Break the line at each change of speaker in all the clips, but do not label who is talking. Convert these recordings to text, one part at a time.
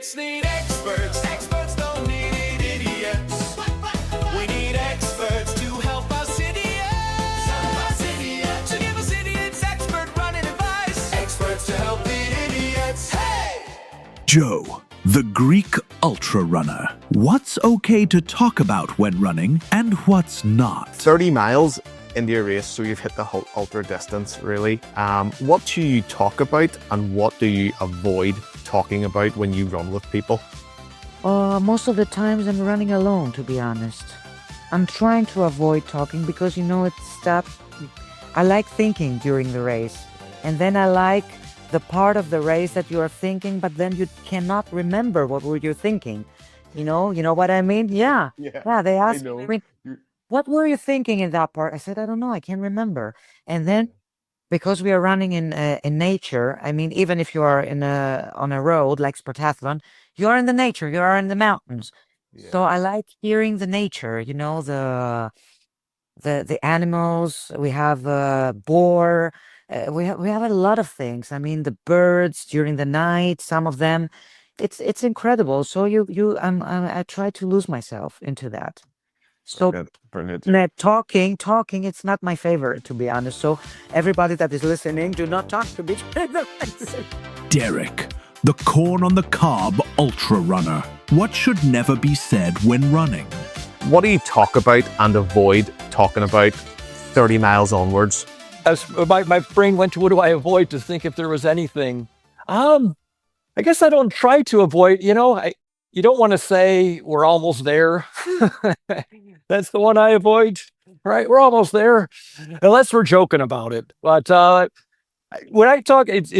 Idiots need experts. Experts don't need idiots. We need experts to help us idiots. To give us idiots expert running advice. Experts to help the idiots. Hey!
Joe, the Greek ultra runner. What's okay to talk about when running and what's not?
30 miles into your race, so you've hit the whole ultra distance, really. What do you talk about and what do you avoid talking about when you run with people?
Most of the times I'm running alone, to be honest. I'm trying to avoid talking because, I like thinking during the race. And then I like the part of the race that you are thinking, but then you cannot remember what were you thinking. You know what I mean? Yeah, they asked me, what were you thinking in that part? I said, I don't know, I can't remember. And then, because we are running in nature, I mean, even if you are on a road like Spartathlon, you are in the nature, you are in the mountains. Yeah. So I like hearing the nature, the animals. We have boar. We have a lot of things. I mean, the birds during the night. Some of them, it's incredible. So I try to lose myself into that. So
Brilliant.
Talking, it's not my favorite, to be honest. So everybody that is listening, do not talk to me.
Derek, the corn on the cob ultra runner. What should never be said when running?
What do you talk about and avoid talking about 30 miles onwards?
As my brain went to what do I avoid to think if there was anything. I guess I don't try to avoid, you don't want to say we're almost there. That's the one I avoid, right? We're almost there, unless we're joking about it. But when I talk, it's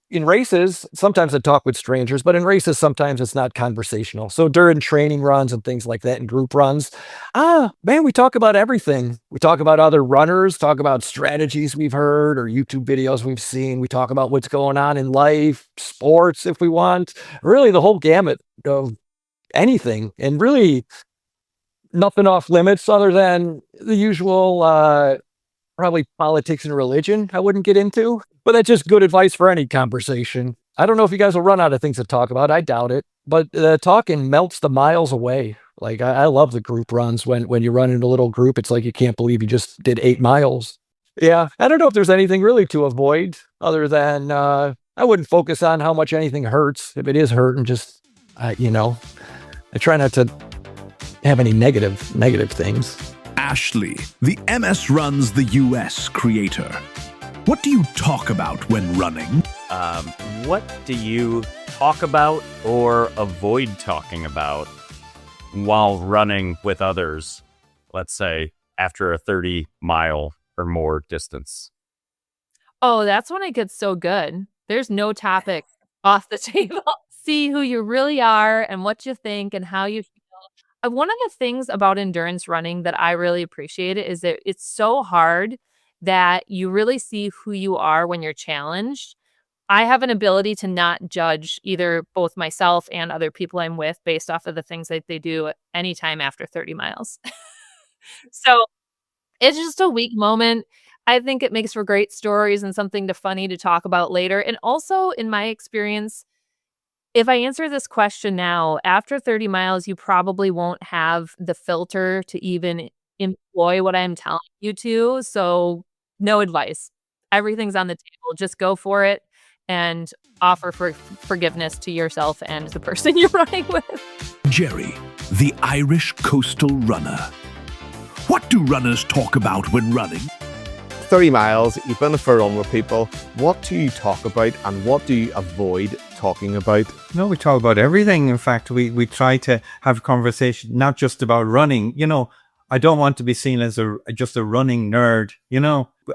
in races, sometimes I talk with strangers, but in races, sometimes it's not conversational. So during training runs and things like that and group runs, we talk about everything. We talk about other runners, talk about strategies we've heard or YouTube videos we've seen. We talk about what's going on in life, sports, if we want, really the whole gamut of anything, and really nothing off limits other than the usual, probably politics and religion I wouldn't get into, but that's just good advice for any conversation. I don't know if you guys will run out of things to talk about. I doubt it, but talking melts the miles away. Like I love the group runs when you run in a little group. It's like you can't believe you just did 8 miles. Yeah, I don't know if there's anything really to avoid other than I wouldn't focus on how much anything hurts. If it is hurting, just I try not to have any negative things.
Ashley, the MS Runs the US creator. What do you talk about when running?
What do you talk about or avoid talking about while running with others, let's say after a 30-mile or more distance?
Oh, that's when it gets so good. There's no topic off the table. See who you really are and what you think and how you feel. One of the things about endurance running that I really appreciate is that it's so hard that you really see who you are when you're challenged. I have an ability to not judge either both myself and other people I'm with based off of the things that they do anytime after 30 miles. So it's just a weak moment. I think it makes for great stories and something funny to talk about later. And also, in my experience, if I answer this question now, after 30 miles, you probably won't have the filter to even employ what I'm telling you to. So no advice. Everything's on the table. Just go for it and offer forgiveness to yourself and the person you're running with.
Jerry, the Irish coastal runner. What do runners talk about when running?
30 miles, you've been for a run with people. What do you talk about and what do you avoid talking about?
No, we talk about everything. In fact, we try to have a conversation, not just about running. I don't want to be seen as just a running nerd.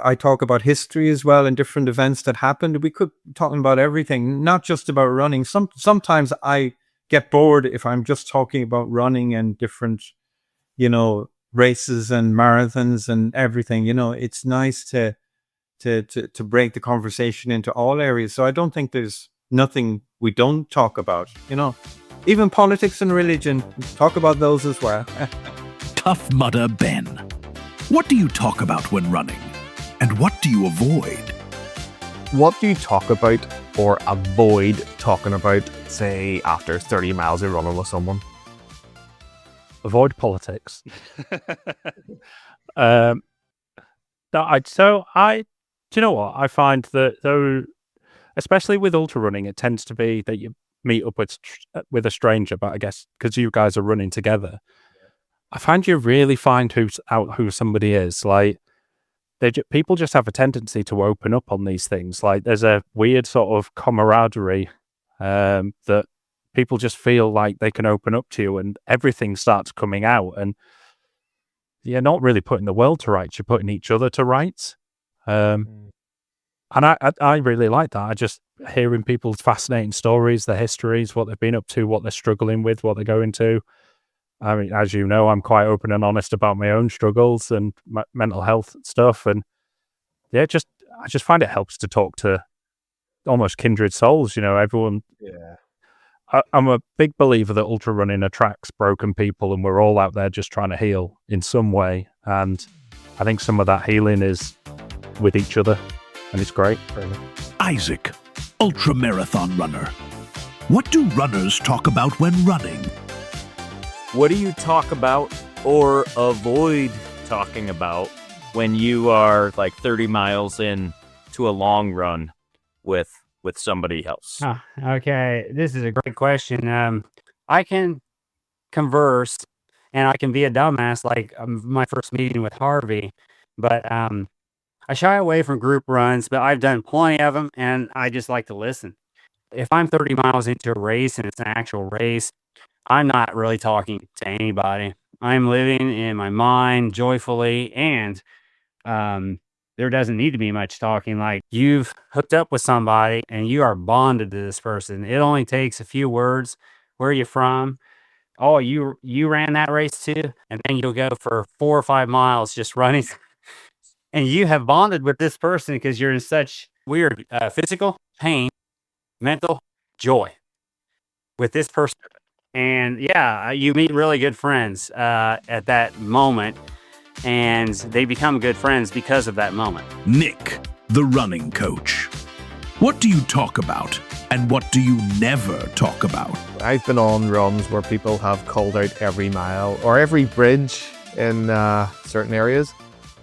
I talk about history as well and different events that happened. We could be talking about everything, not just about running. Sometimes I get bored if I'm just talking about running and different, races and marathons and everything. It's nice to break the conversation into all areas. So I don't think there's nothing we don't talk about. Even politics and religion, talk about those as well.
Tough Mudder Ben. What do you talk about when running? And what do you avoid?
What do you talk about or avoid talking about, say, after 30 miles of running with someone?
Avoid politics. um, do you know what? I find that though, especially with ultra running, it tends to be that you meet up with a stranger, but I guess because you guys are running together, I find you really find who somebody is. Like, people just have a tendency to open up on these things. Like, there's a weird sort of camaraderie that people just feel like they can open up to you, and everything starts coming out. And you're not really putting the world to rights; you're putting each other to rights. And I really like that. I just hearing people's fascinating stories, their histories, what they've been up to, what they're struggling with, what they're going to. I mean, as you know, I'm quite open and honest about my own struggles and my mental health stuff. And yeah, I just find it helps to talk to almost kindred souls, everyone.
Yeah.
I'm a big believer that ultra running attracts broken people, and we're all out there just trying to heal in some way. And I think some of that healing is with each other, and it's great.
Isaac, ultramarathon runner. What do runners talk about when running?
What do you talk about or avoid talking about when you are like 30 miles in to a long run with somebody else?
Oh, okay, this is a great question. I can converse and I can be a dumbass like my first meeting with Harvey, but I shy away from group runs, but I've done plenty of them and I just like to listen. If I'm 30 miles into a race and it's an actual race, I'm not really talking to anybody. I'm living in my mind joyfully, and there doesn't need to be much talking. Like, you've hooked up with somebody and you are bonded to this person. It only takes a few words. Where are you from? Oh, you ran that race too? And then you'll go for 4 or 5 miles just running. And you have bonded with this person because you're in such weird physical pain, mental joy with this person. And yeah, you meet really good friends at that moment, and they become good friends because of that moment.
Nick, the running coach. What do you talk about, and what do you never talk about?
I've been on runs where people have called out every mile or every bridge in certain areas.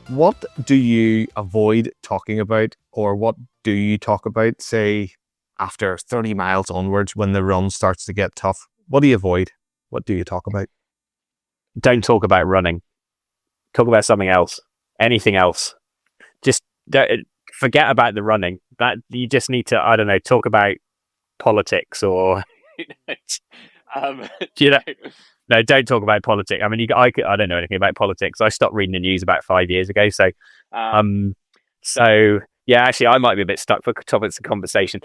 What do you avoid talking about, or what do you talk about, say, after 30 miles onwards when the run starts to get tough? What do you avoid? What do you talk about?
Don't talk about running. Talk about something else. Anything else. Just forget about the running. That you just need to, I don't know, talk about politics or, no, don't talk about politics. I mean, I don't know anything about politics. I stopped reading the news about 5 years ago. So yeah, actually, I might be a bit stuck for topics of conversation.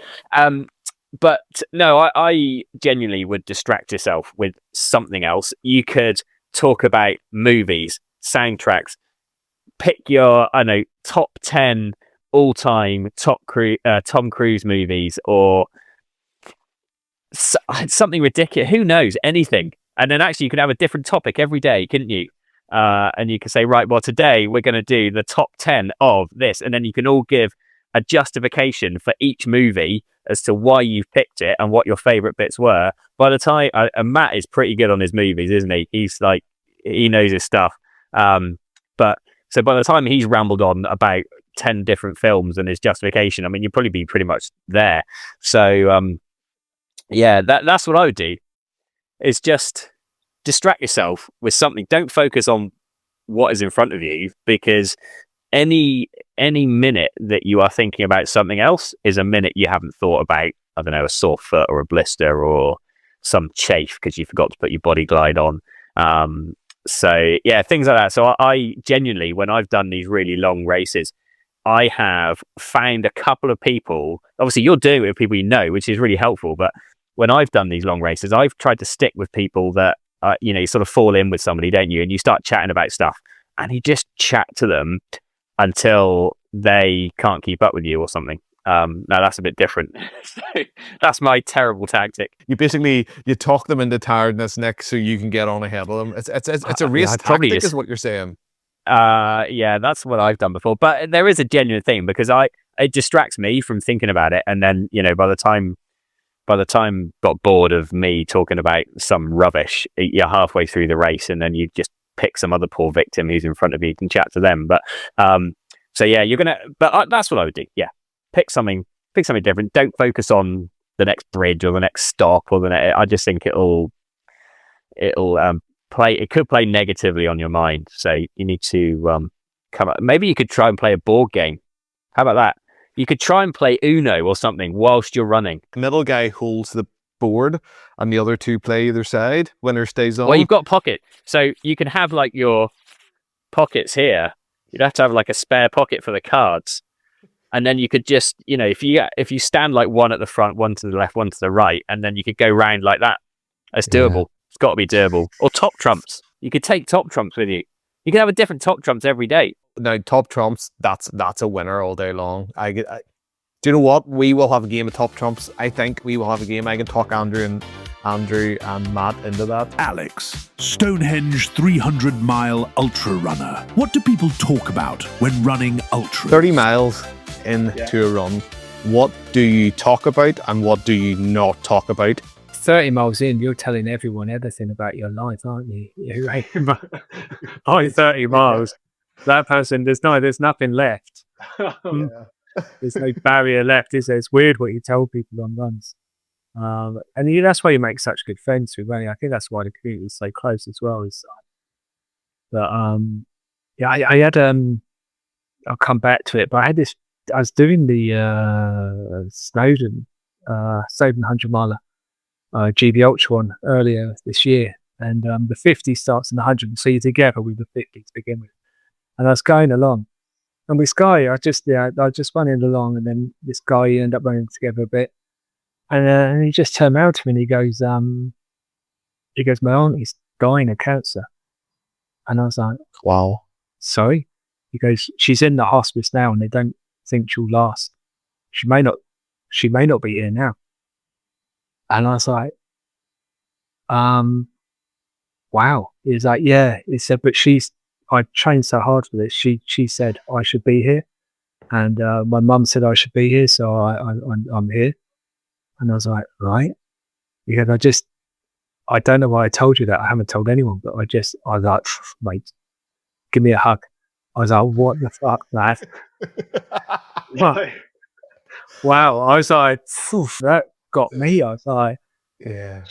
But no, I genuinely would distract yourself with something else. You could talk about movies, soundtracks, pick your, I don't know, top 10 all-time Tom Cruise movies, or something ridiculous. Who knows? Anything. And then actually you could have a different topic every day, couldn't you? And you can say, right, well, today we're going to do the top 10 of this. And then you can all give a justification for each movie as to why you've picked it and what your favorite bits were. By the time, Matt is pretty good on his movies, isn't he? He's like, he knows his stuff. But so by the time he's rambled on about 10 different films and his justification, I mean, you'd probably be pretty much there. So, yeah, that's what I would do, is just distract yourself with something. Don't focus on what is in front of you, because any minute that you are thinking about something else is a minute you haven't thought about, I don't know, a sore foot or a blister or some chafe because you forgot to put your body glide on. So yeah, things like that. So I genuinely, when I've done these really long races, I have found a couple of people, obviously you're doing it with people you know, which is really helpful. But when I've done these long races, I've tried to stick with people that, you sort of fall in with somebody, don't you? And you start chatting about stuff and you just chat to them until they can't keep up with you or something. Now that's a bit different. So that's my terrible tactic.
You talk them into tiredness, Nick, so you can get on ahead of them. It's a race tactic, is what you're saying.
Yeah, that's what I've done before. But there is a genuine thing, because it distracts me from thinking about it. And then, you know, by the time got bored of me talking about some rubbish, you're halfway through the race, and then you just pick some other poor victim who's in front of you and chat to them. But so yeah, that's what I would do. Yeah, pick something different. Don't focus on the next bridge or the next stop or I just think it'll could play negatively on your mind. So you need to come up. Maybe you could try and play a board game. How about that? You could try and play Uno or something whilst you're running.
The middle guy holds the board and the other two play either side. Winner stays on.
Well, you've got pocket. So you can have like your pockets here. You'd have to have like a spare pocket for the cards. And then you could just, you know, if you stand like one at the front, one to the left, one to the right, and then you could go round like that. That's doable. It's got to be doable. Or top trumps. You could take top trumps with you. You can have a different top trumps every day.
Now, top trumps, that's a winner all day long. Do you know what? We will have a game of top trumps. I think we will have a game. I can talk Andrew and Matt into that.
Alex, Stonehenge 300-mile ultra runner. What do people talk about when running ultras?
30 miles into a run. What do you talk about and what do you not talk about?
30 miles in, you're telling everyone everything about your life, aren't you?
Oh, 30 miles. That person, there's nothing left. There's no barrier left, is there? It's weird what you tell people on runs. And that's why you make such good friends with running. I think that's why the community is so close as well. I had I'll come back to it, but I was doing the Snowdon 100 miler GB Ultra one earlier this year, and the 50 starts in the 100, so you're together with the 50 to begin with. And I was going along, and this guy, I was just running along, and then this guy ended up running together a bit, and he just turned around to me and he goes, my auntie's dying of cancer, and I was like,
wow,
sorry. He goes, she's in the hospice now, and they don't think she'll last. She may not be here now. And I was like, wow. He was like, yeah. He said, but I trained so hard for this. She said I should be here, and my mum said I should be here, so I'm here. And I was like, right. He said, I don't know why I told you that. I haven't told anyone, but I was like, mate, give me a hug. I was like, what the fuck, man? Wow. I was like, that got me. I was like,
yeah.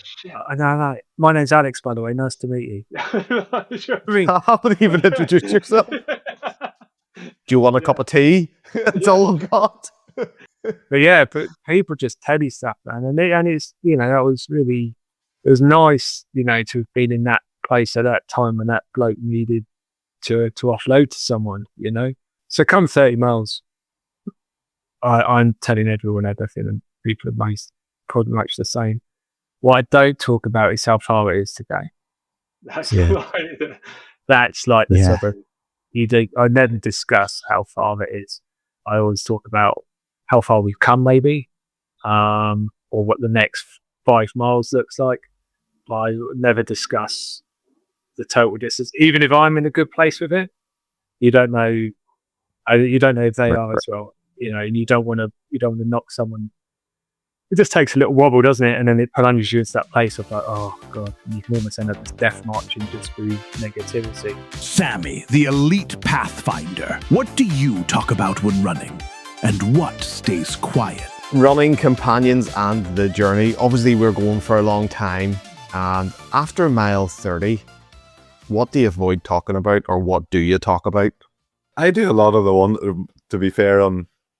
And I'm like, my name's Alex, by the way. Nice to meet you.
I haven't even introduced yourself. Do you want a cup of tea? That's all I've got.
But yeah, but people just tell you stuff, man. And it's, you know, it was nice, you know, to have been in that place at that time when that bloke needed to offload to someone, you know. So come 30 miles, I'm telling everyone everything, and people are pretty much the same. What I don't talk about is how far it is to go. That's like the suburb. I never discuss how far it is. I always talk about how far we've come, maybe, or what the next 5 miles looks like. I never discuss the total distance, even if I'm in a good place with it. You don't know. You don't know if they are as well. You know, and you don't want to knock someone. It just takes a little wobble, doesn't it? And then it plunges you into that place of like, oh god, and you can almost end up this death marching just through negativity.
Sammy, the elite pathfinder. What do you talk about when running? And what stays quiet?
Running companions and the journey. Obviously, we're going for a long time. And after mile 30, what do you avoid talking about, or what do you talk about?
I do a lot of the one, to be fair,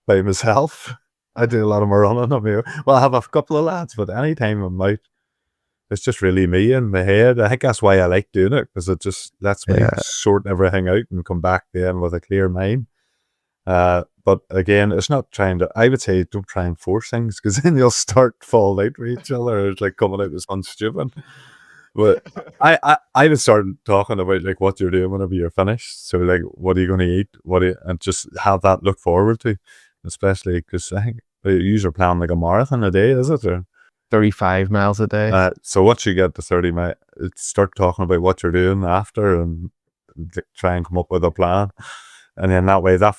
by myself. I do a lot of my running on my own. Well, I have a couple of lads, but anytime I'm out, it's just really me in my head. I think that's why I like doing it, because it just lets me sort everything out and come back then with a clear mind. But again, it's not I would say don't try and force things, because then you'll start falling out with each other. It's like coming out with something stupid. But I would start talking about like what you're doing whenever you're finished. So like, what are you going to eat? And just have that look forward to, especially because I think you are planning like a marathon a day, is it? Or
35 miles a day.
So once you get to 30 miles, start talking about what you're doing after, and try and come up with a plan. And then that way, that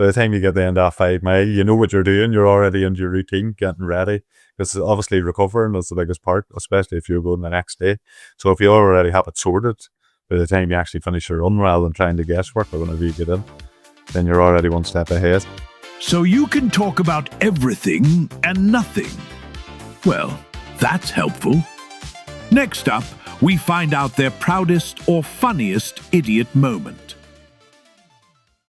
by the time you get to the end of that 5 mile, you know what you're doing. You're already into your routine, getting ready. Because obviously recovering is the biggest part, especially if you're going the next day. So if you already have it sorted, by the time you actually finish your run rather than trying to guesswork or whenever you get in, then you're already one step ahead.
So you can talk about everything and nothing. Well, that's helpful. Next up, we find out their proudest or funniest idiot moment.